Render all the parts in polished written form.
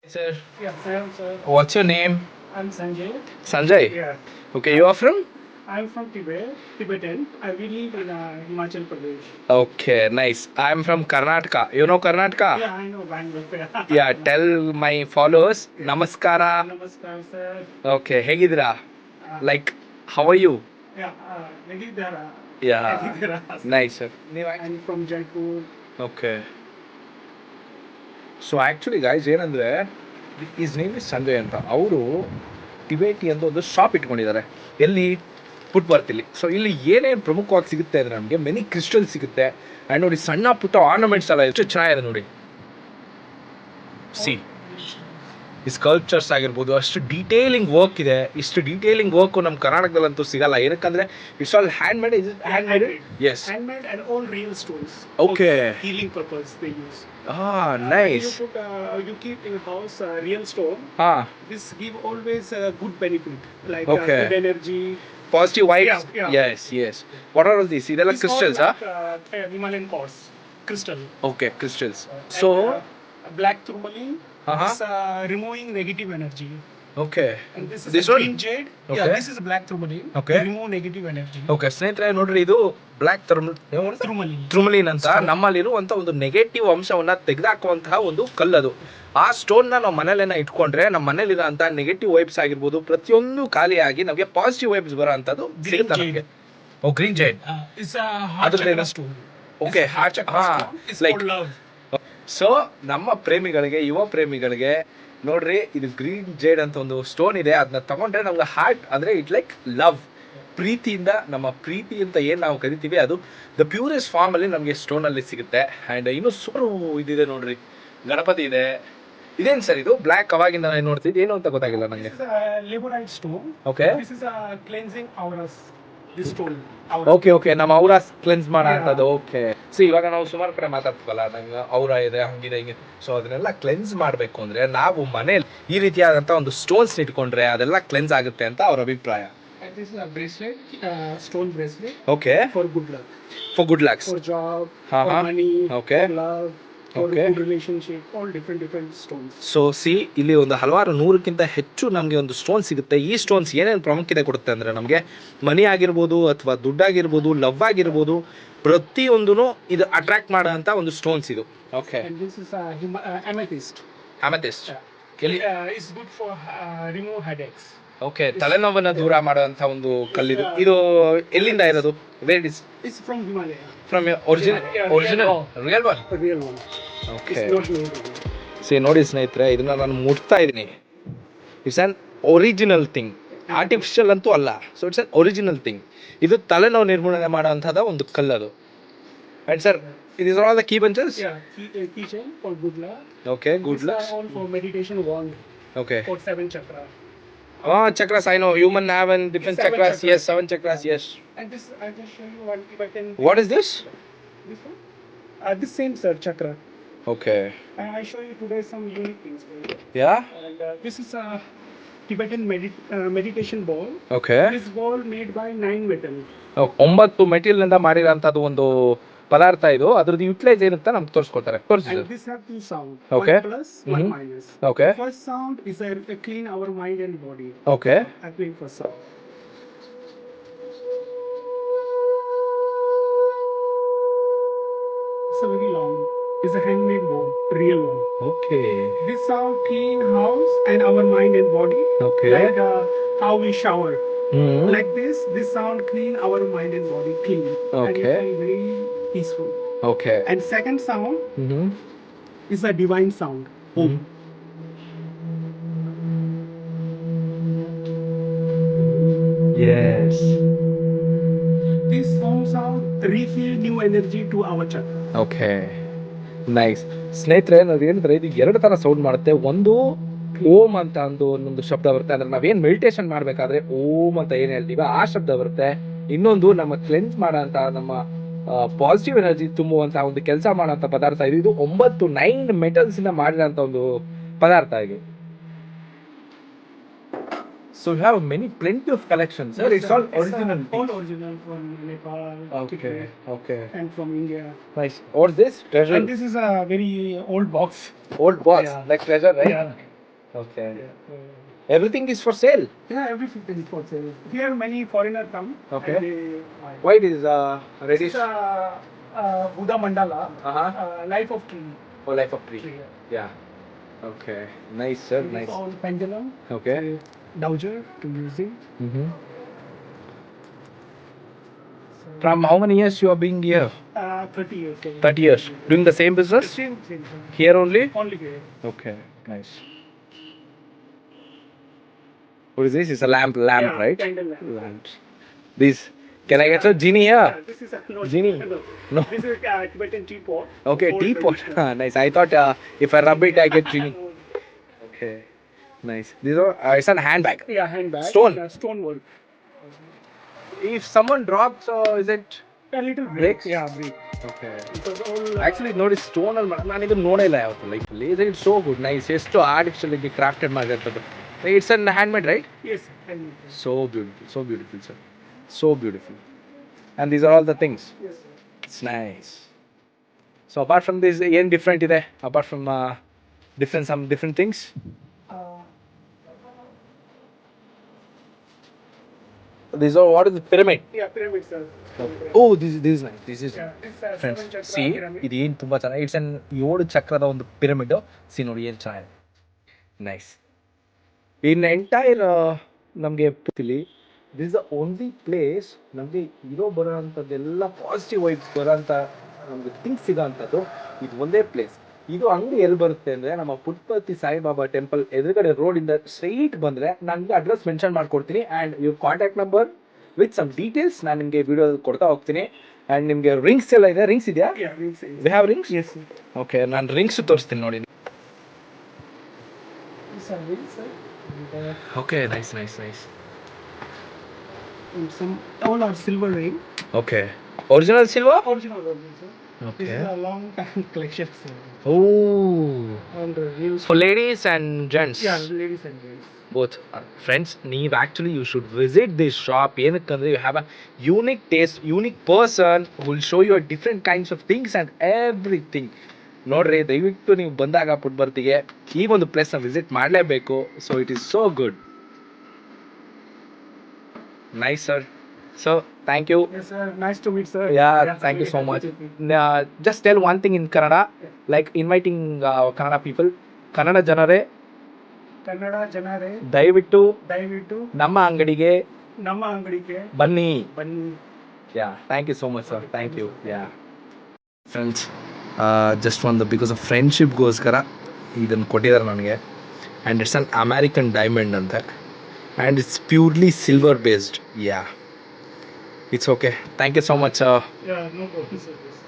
Sir, Yeah, Sam, sir. what's your name? I'm Sanjay. Sanjay. Yeah, Okay, you are from? I'm from Tibet, Tibetan. I will live in Himachal Pradesh. Okay, nice. I'm from Karnataka. You know Karnataka? Yeah, I know Bangalore. Yeah, tell my followers Namaskara. Namaskar, sir. Okay, ಹೇಗಿದ್ದೀರಾ? Uh, Like, how are you? yeah, Nagidara. Yeah, Nagidara. nice sir. ನೀವು I'm from Jaipur. Okay so actually guys ಏನಂದರೆ is name is Sanjay ಅಂತ ಅವರು ಟಿಬೇಟಿ ಅಂತ ಒಂದು shop ಇಟ್ಕೊಂಡಿದ್ದಾರೆ ಎಲ್ಲಿ ಪುಟ್ಬರ್ತಿಲಿ. So ಇಲ್ಲಿ ಏನೇನು ಪ್ರಮುಖವಾಗಿ ಸಿಗುತ್ತೆ ಅಂದರೆ ನಮಗೆ ಮೆನಿ ಕ್ರಿಸ್ಟಲ್ ಸಿಗುತ್ತೆ ಆ್ಯಂಡ್ ನೋಡಿ ಸಣ್ಣ ಪುಟ್ಟ ಆರ್ನಮೆಂಟ್ಸ್ ಎಲ್ಲ ಎಷ್ಟು ಚೆನ್ನಾಗಿದೆ ನೋಡಿ. ಸಿ ಈ ಸ್ಕಲ್ಪ್ಚರ್ಸ್ ಆಗಿರ್ಬೋದು, ಅಷ್ಟು ಡೀಟೇಲಿಂಗ್ ವರ್ಕ್ ಇದೆ. ಇಷ್ಟು ಡೀಟೇಲಿಂಗ್ ವರ್ಕು ನಮ್ಮ ಕರ್ನಾಟಕದಲ್ಲಂತೂ ಸಿಗಲ್ಲ. ಏನಕ್ಕಂದರೆ it's all handmade. Is handmade? Yes, Handmade and all real stones. Okay. For healing purpose they use. Nice. You keep in house real stone. ಹಾಂ, This give always good benefit like Okay. good energy. Positive vibes. Yeah. Yes yes. What are all these? ಇದೆಲ್ಲ It's crystals? called like, Himalayan quartz crystal. Okay, crystals. And, so black tourmaline Uh-huh. is removing negative energy. Okay, And this is This a one? green jade. Okay. Yeah, this is black tourmaline. Okay. Remove negative energy. Okay ಸ್ನೇಹಿತರೆ ನೋಡ್ರಿ, ಇದು black Tourmaline. ಥ್ರುಮಲಿನ್ ಅಂತ ನಮ್ಮಲ್ಲಿರುವಂಥ ಒಂದು negative ಅಂಶವನ್ನು ತೆಗೆದುಹಾಕುವಂತಹ ಒಂದು ಕಲ್ಲದು. ಆ ಸ್ಟೋನ್ನ ನಾವು ಮನೇಲೇನ ಇಟ್ಕೊಂಡ್ರೆ ನಮ್ಮ ಮನೇಲಿರೋಂಥ ನೆಗೆಟಿವ್ ವೈಬ್ಸ್ ಆಗಿರ್ಬೋದು ಪ್ರತಿಯೊಂದು ಖಾಲಿಯಾಗಿ ನಮಗೆ ಪಾಸಿಟಿವ್ ವೈಬ್ಸ್ ಬರೋ ಅಂಥದ್ದು Green ಸಿಗುತ್ತೆ jade. ನಮಗೆ. Oh, green jade. It's a heart ಅದ್ರದ್ದು chakra ಏನು? stone. Okay, It's heart chakra ಹಾಂ, stone. It's like called love. So ನಮ್ಮ ಪ್ರೇಮಿಗಳಿಗೆ, ಯುವ ಪ್ರೇಮಿಗಳಿಗೆ ನೋಡ್ರಿ, ಇದು ಗ್ರೀನ್ ಜೇಡ್ ಅಂತ ಒಂದು ಸ್ಟೋನ್ ಇದೆ. ಅದನ್ನ ತಗೊಂಡ್ರೆ ನಮ್ಗೆ ಹಾರ್ಟ್ ಅಂದರೆ ಇಟ್ ಲೈಕ್ ಲವ್, ಪ್ರೀತಿಯಿಂದ ನಮ್ಮ ಪ್ರೀತಿ ಅಂತ ಏನು ನಾವು ಕರಿತೀವಿ ಅದು ದ ಪ್ಯೂರೆಸ್ಟ್ ಫಾರ್ಮಲ್ಲಿ ನಮಗೆ ಸ್ಟೋನಲ್ಲಿ ಸಿಗುತ್ತೆ. ಆ್ಯಂಡ್ ಇನ್ನೂ ಸುಮಾರು ಇದಿದೆ ನೋಡ್ರಿ. ಗಣಪತಿ ಇದೆ. ಇದೇನು ಸರ್ ಇದು ಬ್ಲ್ಯಾಕ್? ಅವಾಗಿಂದ ನಾನು ನೋಡ್ತಿದ್ದು ಏನು ಅಂತ ಗೊತ್ತಾಗಿಲ್ಲ ನನಗೆ. This is a labradorite stone. Okay This is a cleansing auras. This stone. Okay okay, ನಮ್ಮ ಔರ ಕ್ಲೆನ್ಸ್ ಮಾಡೋ ಅಂಥದ್ದು. ಓಕೆ, ಸೊ ಇವಾಗ ನಾವು ಸುಮಾರು ಕಡೆ ಮಾತಾಡ್ತೀವಲ್ಲ, ನಂಗೆ ಔರ ಇದೆ, ಹಂಗಿದೆ, ಹಿಂಗೆ. ಸೊ ಅದನ್ನೆಲ್ಲ ಕ್ಲೆನ್ಸ್ ಮಾಡಬೇಕು ಅಂದರೆ ನಾವು ಮನೇಲಿ ಈ ರೀತಿಯಾದಂಥ ಒಂದು ಸ್ಟೋನ್ಸ್ ಇಟ್ಕೊಂಡ್ರೆ ಅದೆಲ್ಲ ಕ್ಲೆನ್ಸ್ ಆಗುತ್ತೆ ಅಂತ ಅವ್ರ ಅಭಿಪ್ರಾಯ. And this is a bracelet, stone bracelet okay, for good luck, for good lakhs. for job, Uh-huh. for money, Okay. for love, for Okay. good relationship, all different stones. So C, ಇಲ್ಲಿ ಒಂದು ಹಲವಾರು 100ಕ್ಕಿಂತ ಹೆಚ್ಚು ನಮಗೆ ಒಂದು ಸ್ಟೋನ್ ಸಿಗುತ್ತೆ. ಈ stones ಏನೇನು ಪ್ರಾಮುಖ್ಯತೆ ಕೊಡುತ್ತೆ ಅಂದರೆ ನಮಗೆ ಮನಿ ಆಗಿರ್ಬೋದು ಅಥವಾ ದುಡ್ಡಾಗಿರ್ಬೋದು, ಲವ್ ಆಗಿರ್ಬೋದು, ಪ್ರತಿಯೊಂದೂ ಇದು ಅಟ್ರಾಕ್ಟ್ ಮಾಡೋ ಅಂಥ ಒಂದು ಸ್ಟೋನ್ಸ್ ಇದು. Okay, And this is a amethyst. Amethyst. It's good for remove headaches. Okay, ತಲೆನೋವನ್ನು ದೂರ ಮಾಡುವಂಥ ಒಂದು ಕಲ್ಲಿದು. ಇದು ಎಲ್ಲಿಂದ ಇರೋದು? Where is? It's from Himalaya, from original real one? a real one. Okay, It's not made. See ನೋಡಿ ಸ್ನೇಹಿತರೆ, ಇದನ್ನ ನಾನು ಮುಟ್ತಾ ಇದ್ದೀನಿ. It's an original thing, artificial ಅಂತೂ ಅಲ್ಲ. So it's an original thing. ಇದು ತಲೆನೋವು ನಿರ್ಮೂಲನೆ ಮಾಡುವಂಥದ್ದು ಒಂದು ಕಲ್ಲದು. And sir, it is all the key bunches? Yeah, keychain for good luck. Okay, good These luck. are all for meditation wand okay, for 7 chakra. chakras, I know. Human have and different Seven chakras. chakras. Yes, 7 chakras, yes. And this, I'll just show you one if I can. What is this? This one? This same sir chakra. Okay. And I show you today some unique things for you. Yeah? And this is a Tibetan meditation ball. Okay. This ball made by 9 metal. 9 ಮೆಟೀರಿಯಲ್ನಿಂದ ಮಾಡಿರೋಂಥದ್ದು ಒಂದು ಪದಾರ್ಥ ಇದು. ಅದ್ರದ್ದು utilise ಏನಂತ ನಮ್ಗೆ ತೋರಿಸ್ಕೊಡ್ತಾರೆ. ತೋರಿಸಿ. And this have two sound. Okay. One plus, one Mhm. minus. Okay. First sound is a clean our mind and body. Okay. I play first sound. It's a very long. It's a handmade ball, real one. Okay. This sound clean house and our mind and body. Okay. Like how we shower. Hmm. Like this sound clean our mind and body clean. And you Okay. feel very peaceful. Okay. And second sound Mm-hmm. is a divine sound. Om. Yes. This Om sound refill new energy to our chakra. Okay, nice. ಸ್ನೇಹಿತರೆ, ನಾವು ಹೇಳಿದ್ರೆ ಇದು 2 ಥರ sound ಮಾಡುತ್ತೆ. ಒಂದು ಓಂ ಅಂತ ಒಂದೊಂದು ಶಬ್ದ ಬರುತ್ತೆ. ಅಂದ್ರೆ ನಾವೇನು ಮೆಡಿಟೇಷನ್ ಮಾಡಬೇಕಾದ್ರೆ ಓಂ ಅಂತ ಏನು ಹೇಳ್ತೀವಿ ಆ ಶಬ್ದ ಬರುತ್ತೆ. ಇನ್ನೊಂದು ನಮ್ಮ ಕ್ಲೆನ್ಸ್ ಮಾಡೋಂಥ, ನಮ್ಮ ಪಾಸಿಟಿವ್ ಎನರ್ಜಿ ತುಂಬುವಂಥ ಒಂದು ಕೆಲಸ ಮಾಡೋಂಥ ಪದಾರ್ಥ ಇದು. ಇದು 9 ಮೆಟಲ್ಸಿಂದ ಮಾಡಿರೋಂಥ ಒಂದು ಪದಾರ್ಥ ಇದು. So you have plenty of collections, sir. It's all original. All original from Nepal, Okay, Tibet, okay. and from India. Nice. What's this? Treasure? And this is a very old box. Old box, Yeah. like treasure, right? Yeah. Okay. Yeah. Everything is for sale. Yeah, everything is for sale. Here many foreigners come. Okay. And they buy. Why it is This reddish? is Buddha Mandala. Uh-huh. Life of tree. Oh, life of tree. Tree. Yeah. Okay. Nice, sir. It is Nice. all pendulum. Okay. Dowser to using. Mm-hmm. From how many years you are being here? 30 years. 30 years. Doing the same business? Same. Here only? Only here. Okay. Nice. What is this? It's a lamp, Yeah, right? candle lamp. Lamps. This. Can I get a genie here? This is no. Genie? No. This is Tibetan teapot. Okay, Old teapot. traditional. Nice. I thought if I rub it, I get genie. Okay. Nice. These are, it's a handbag. Yeah, handbag. Stone. Stone work. If someone drops, is it A little breaks? Yeah, break. Okay. Because all. Actually, ನೋಡಿ stone ಅಲ್ಲಿ ನಾನು ಇದು ನೋಡಿಲ್ಲ ಯಾವತ್ತು life ಅಲ್ಲಿ it's so good nice ಎಷ್ಟು artificial ಆಗಿ crafted ಮಾಡಿರ್ತದ್ದು it's an handmade right Yes. so beautiful sir so beautiful and these are all the things Yes. it's nice so apart from this ಏನು different ಇದೆ apart from some different things Uh, these are what is the pyramid yeah, pyramid sir. oh this is nice this is Yeah, it's friends seven chakra C pyramid. ಇದು ಏನು ತುಂಬ ಚೆನ್ನಾಗಿ it's an 7 ಚಕ್ರದ ಒಂದು pyramid C ನೋಡಿ ಏನು ಚೆನ್ನಾಗಿದೆ nice in entire ನಮಗೆ ಇಲ್ಲಿ ದಿಸ್ ದ ಓನ್ಲಿ ಪ್ಲೇಸ್ ನಮಗೆ ಬರೋ ಅಂಥದ್ದೆಲ್ಲ ಪಾಸಿಟಿವ್ ವೈಬ್ಸ್ ಬರೋಂಥ ನಮಗೆ ಥಿಂಗ್ಸ್ ಸಿಗೋಂಥದ್ದು ಇದು ಒಂದೇ ಪ್ಲೇಸ್ ಇದು ಅಂಗಡಿ ಎಲ್ಲಿ ಬರುತ್ತೆ ಅಂದರೆ ನಮ್ಮ ಪುಟ್ಪರ್ತಿ ಸಾಯಿಬಾಬಾ ಟೆಂಪಲ್ ಎದುರುಗಡೆ ರೋಡಿಂದ ಸ್ಟ್ರೈಟ್ ಬಂದರೆ ನನಗೆ ಅಡ್ರೆಸ್ ಮೆನ್ಷನ್ ಮಾಡ್ಕೊಡ್ತೀನಿ ಆ್ಯಂಡ್ ಇವ್ರ contact number with some details ನಾನು ನಿಮಗೆ ವಿಡಿಯೋದಲ್ಲಿ ಕೊಡ್ತಾ ಹೋಗ್ತೀನಿ ಆ್ಯಂಡ್ ನಿಮಗೆ ರಿಂಗ್ಸ್ ಎಲ್ಲ ಇದೆ ರಿಂಗ್ಸ್ ಇದೆಯಾ Yeah, rings. We have rings Yes, sir. Okay ನಾನು ರಿಂಗ್ಸ್ ತೋರಿಸ್ತೀನಿ ನೋಡಿ These are rings, sir. Okay nice And some all are silver ring. Okay original silver Original, sir. This is a long time collection, sir. Oh, And reels. for ladies and gents. Yeah, ladies and gents. Both. Friends, you should visit this shop. ಏನಕ್ಕಂದ್ರೆ you have a unique taste, unique person who will show you different kinds of things and everything. ನೋಡ್ರಿ ದಯವಿಟ್ಟು ನೀವು ಬಂದಾಗ ಪುಟ್ಬರ್ತಿಗೆ ಈ ಒಂದು ಪ್ಲೇಸ್ನ visit ಮಾಡಲೇಬೇಕು so it is so good nice sir so thank you Yes, sir. Nice to meet, sir. Yeah, thank you so much. Just tell one thing in Kannada, like inviting Kannada people. Kannada ಜನರೇ ಕನ್ನಡ ಜನರೇ ದಯವಿಟ್ಟು ದಯವಿಟ್ಟು ನಮ್ಮ ಅಂಗಡಿಗೆ ನಮ್ಮ ಅಂಗಡಿಗೆ ಬನ್ನಿ. ಬನ್ನಿ. Yeah, thank you so much, sir. Thank you. Yeah. Friends, just because of ಫ್ರೆಂಡ್ಶಿಪ್ಗೋಸ್ಕರ ಇದನ್ನು ಕೊಟ್ಟಿದ್ದಾರೆ ನನಗೆ and it's an American diamond ಅಂತ and it's purely silver based yeah it's okay thank you so much Yeah, no problem, sir. Yes.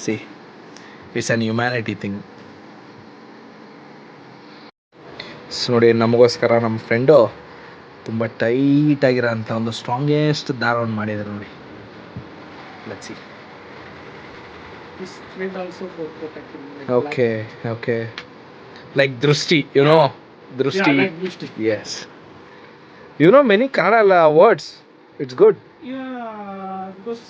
See it's an humanity thing so ನೋಡಿ ನಮಗೋಸ್ಕರ ನಮ್ಮ friend ತುಂಬ ಟೈಟಾಗಿರೋಂಥ ಒಂದು strongest ದಾರವನ್ನು ಮಾಡಿದ್ದಾರೆ ನೋಡಿ let's see This thread also for protecting. Like Okay. Like Drusti, you know? Drusti. Yeah, like Drusti. Yes. You know many Kannada words. It's good. Yeah, because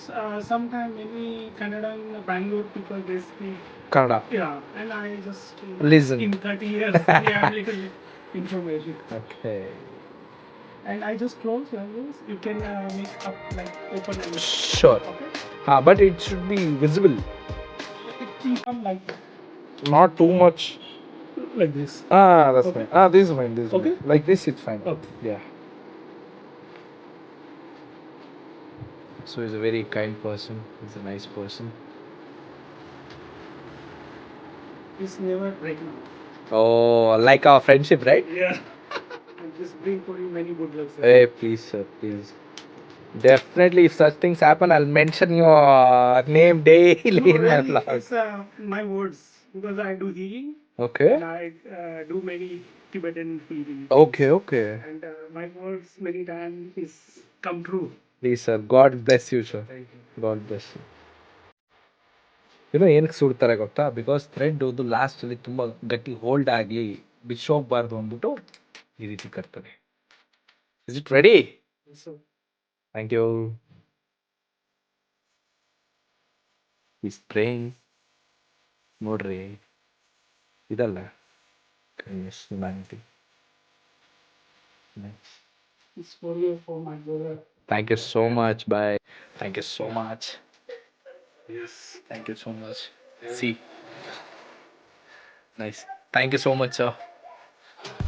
sometimes many Kannada and Bangalore people they speak. Kannada. Yeah, and I just Listen. in 30 years, yeah, little information. Okay. And I just close language. You can make up like open and Sure. okay. But it should be visible. It can come Not too much. like this. That's Okay. fine. This is fine. This is Okay. fine. Like this, it's fine. Okay. Yeah. So he's a very kind person. He's a nice person. It's never break now. Oh, like our friendship, right? Yeah. I just bring for you many good luck. Sir. Hey, please, sir, please. Definitely, if such things happen, I'll mention your name daily No, in my really, vlog. it's my words because I do healing Okay. and I do many Tibetan healing. Okay. And my words many times is come true. Please, sir. God bless you, sir. Thank you. God bless you. ಏನಕ್ಕೆ ಸುಡ್ತಾರೆ ಗೊತ್ತಾ because thread ಒಂದು ಲಾಸ್ಟಲ್ಲಿ ತುಂಬ ಗಟ್ಟಿ hold ಆಗಿ ಬಿಚ್ಚೋಗ್ಬಾರ್ದು ಅಂದ್ಬಿಟ್ಟು ಈ ರೀತಿ ಕಟ್ತಾರೆ. Is it ready? So thank you. ಈ ಸ್ಪ್ರೇಯಿಂಗ್ ನೋಡ್ರಿ ಇದಲ್ಲ Yes, humanity. Nice. It's for you, for my brother. Thank you so much. Bye. Thank you so much. Yes. Thank you so much. See. Nice. Thank you so much, sir.